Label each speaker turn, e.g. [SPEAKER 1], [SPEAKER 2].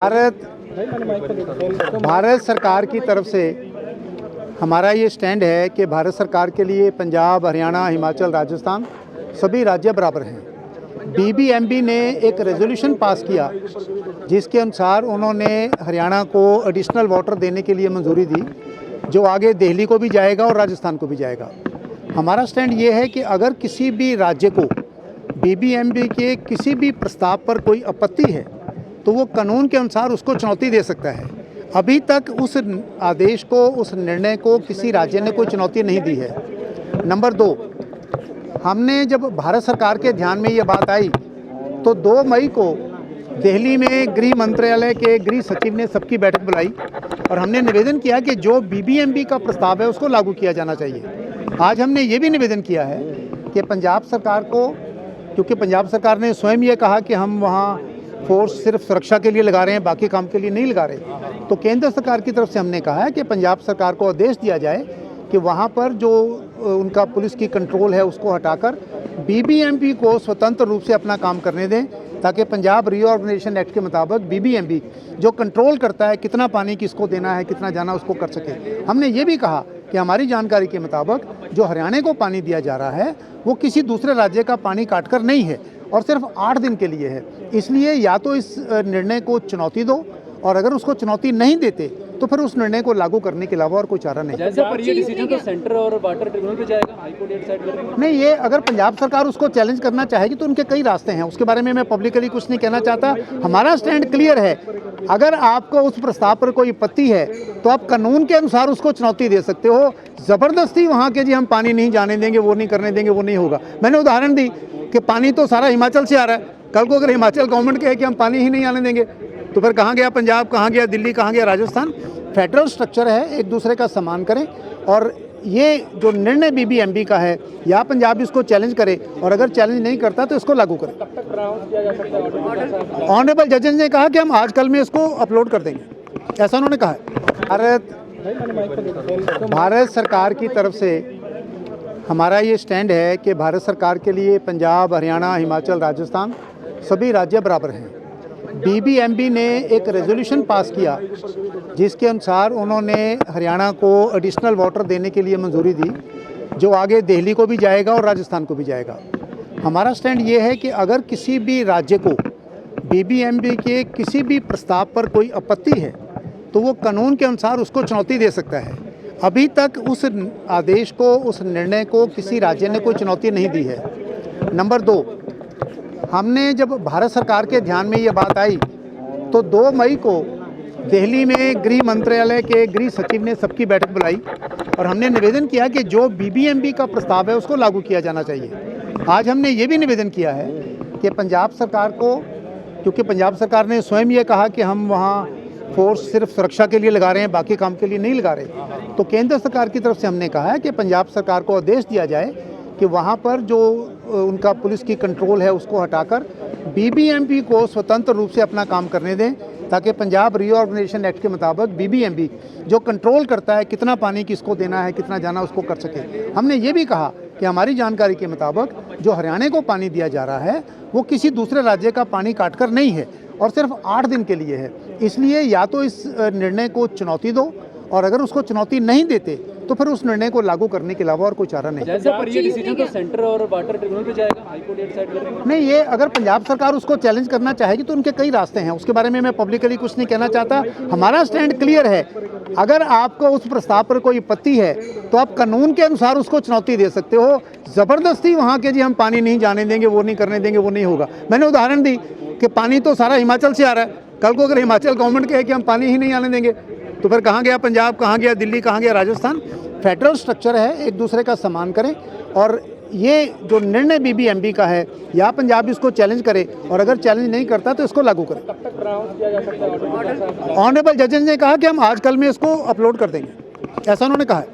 [SPEAKER 1] भारत सरकार की तरफ से हमारा ये स्टैंड है कि भारत सरकार के लिए पंजाब, हरियाणा, हिमाचल, राजस्थान सभी राज्य बराबर हैं। बीबीएमबी ने एक रेजोल्यूशन पास किया जिसके अनुसार उन्होंने हरियाणा को एडिशनल वाटर देने के लिए मंजूरी दी, जो आगे दिल्ली को भी जाएगा और राजस्थान को भी जाएगा। हमारा स्टैंड ये है कि अगर किसी भी राज्य को बीबीएमबी के किसी भी प्रस्ताव पर कोई आपत्ति है तो वो कानून के अनुसार उसको चुनौती दे सकता है। अभी तक उस आदेश को, उस निर्णय को किसी राज्य ने कोई चुनौती नहीं दी है। नंबर 2, हमने जब भारत सरकार के ध्यान में ये बात आई तो 2 मई को दिल्ली में गृह मंत्रालय के गृह सचिव ने सबकी बैठक बुलाई और हमने निवेदन किया कि जो बीबीएमबी का प्रस्ताव है उसको लागू किया जाना चाहिए। आज हमने ये भी निवेदन किया है कि पंजाब सरकार को, क्योंकि पंजाब सरकार ने स्वयं ये कहा कि हम वहाँ फोर्स सिर्फ सुरक्षा के लिए लगा रहे हैं, बाकी काम के लिए नहीं लगा रहे, तो केंद्र सरकार की तरफ से हमने कहा है कि पंजाब सरकार को आदेश दिया जाए कि वहाँ पर जो उनका पुलिस की कंट्रोल है उसको हटाकर बीबीएमबी को स्वतंत्र रूप से अपना काम करने दें, ताकि पंजाब रीऑर्गेनाइजेशन एक्ट के मुताबिक बीबीएमबी जो कंट्रोल करता है कितना पानी किसको देना है, कितना जाना, उसको कर सके। हमने ये भी कहा कि हमारी जानकारी के मुताबिक जो हरियाणा को पानी दिया जा रहा है वो किसी दूसरे राज्य का पानी काटकर नहीं है और सिर्फ 8 दिन के लिए है। इसलिए या तो इस निर्णय को चुनौती दो, और अगर उसको चुनौती नहीं देते तो फिर उस निर्णय को लागू करने के अलावा और कोई चारा नहीं।
[SPEAKER 2] जैसे पर ये डिसीजन तो सेंटर और वाटर ट्रिब्यूनल पे जाएगा, हाई कोर्ट डिसाइड करेगा।
[SPEAKER 1] नहीं, ये अगर पंजाब सरकार उसको चैलेंज करना चाहेगी तो उनके कई रास्ते हैं, उसके बारे में मैं पब्लिकली कुछ नहीं कहना चाहता। हमारा स्टैंड क्लियर है, अगर आपको उस प्रस्ताव पर कोई आपत्ति है तो आप कानून के अनुसार उसको चुनौती दे सकते हो। ज़बरदस्ती वहाँ के जी हम पानी नहीं जाने देंगे, वो नहीं करने देंगे, वो नहीं होगा। मैंने उदाहरण दी कि पानी तो सारा हिमाचल से आ रहा है, कल को अगर हिमाचल गवर्नमेंट कहे कि हम पानी ही नहीं आने देंगे तो फिर कहाँ गया पंजाब, कहाँ गया दिल्ली, कहाँ गया राजस्थान। फेडरल स्ट्रक्चर है, एक दूसरे का सम्मान करें, और ये जो निर्णय बीबीएमबी का है या पंजाब इसको चैलेंज करे, और अगर चैलेंज नहीं करता तो इसको लागू करें। ऑनरेबल जजेस ने कहा कि हम आज कल में इसको अपलोड कर देंगे, ऐसा उन्होंने कहा है। भारत सरकार की तरफ से हमारा ये स्टैंड है कि भारत सरकार के लिए पंजाब, हरियाणा, हिमाचल, राजस्थान सभी राज्य बराबर हैं। बीबीएमबी ने एक रेजोल्यूशन पास किया जिसके अनुसार उन्होंने हरियाणा को एडिशनल वाटर देने के लिए मंजूरी दी, जो आगे दिल्ली को भी जाएगा और राजस्थान को भी जाएगा। हमारा स्टैंड ये है कि अगर किसी भी राज्य को बीबीएमबी के किसी भी प्रस्ताव पर कोई आपत्ति है तो वो कानून के अनुसार उसको चुनौती दे सकता है। अभी तक उस आदेश को, उस निर्णय को किसी राज्य ने कोई चुनौती नहीं दी है। नंबर 2, हमने जब भारत सरकार के ध्यान में ये बात आई तो 2 मई को दिल्ली में गृह मंत्रालय के गृह सचिव ने सबकी बैठक बुलाई और हमने निवेदन किया कि जो बीबीएमबी का प्रस्ताव है उसको लागू किया जाना चाहिए। आज हमने ये भी निवेदन किया है कि पंजाब सरकार को, क्योंकि पंजाब सरकार ने स्वयं ये कहा कि हम वहाँ फोर्स सिर्फ सुरक्षा के लिए लगा रहे हैं, बाकी काम के लिए नहीं लगा रहे, तो केंद्र सरकार की तरफ से हमने कहा है कि पंजाब सरकार को आदेश दिया जाए कि वहाँ पर जो उनका पुलिस की कंट्रोल है उसको हटाकर बीबीएमबी को स्वतंत्र रूप से अपना काम करने दें, ताकि पंजाब रीऑर्गेनाइजेशन एक्ट के मुताबिक बीबीएमबी जो कंट्रोल करता है कितना पानी किसको देना है, कितना जाना, उसको कर सके। हमने ये भी कहा कि हमारी जानकारी के मुताबिक जो हरियाणा को पानी दिया जा रहा है वो किसी दूसरे राज्य का पानी काटकर नहीं है और सिर्फ 8 दिन के लिए है। इसलिए या तो इस निर्णय को चुनौती दो, और अगर उसको चुनौती नहीं देते तो फिर उस निर्णय को लागू करने के अलावा और कोई चारा नहीं।
[SPEAKER 2] जैसे पर ये डिसीजन तो सेंटर और वाटर ट्रिब्यूनल पे जाएगा, हाई कोर्ट डिसाइड करेगा।
[SPEAKER 1] नहीं, ये अगर पंजाब सरकार उसको चैलेंज करना चाहेगी तो उनके कई रास्ते हैं, उसके बारे में मैं पब्लिकली कुछ नहीं कहना चाहता। हमारा स्टैंड क्लियर है, अगर आपको उस प्रस्ताव पर कोई आपत्ति है तो आप कानून के अनुसार उसको चुनौती दे सकते हो। ज़बरदस्ती वहाँ के जी हम पानी नहीं जाने देंगे, वो नहीं करने देंगे, वो नहीं होगा। मैंने उदाहरण दी कि पानी तो सारा हिमाचल से आ रहा है, कल को अगर हिमाचल गवर्नमेंट कहे कि हम पानी ही नहीं आने देंगे तो फिर कहाँ गया पंजाब, कहाँ गया दिल्ली, कहाँ गया राजस्थान। फेडरल स्ट्रक्चर है, एक दूसरे का सम्मान करें, और ये जो निर्णय बीबीएमबी का है या पंजाब इसको चैलेंज करे, और अगर चैलेंज नहीं करता तो इसको लागू करें। ऑनरेबल जजेस ने कहा कि हम आज कल में इसको अपलोड कर देंगे, ऐसा उन्होंने कहा है।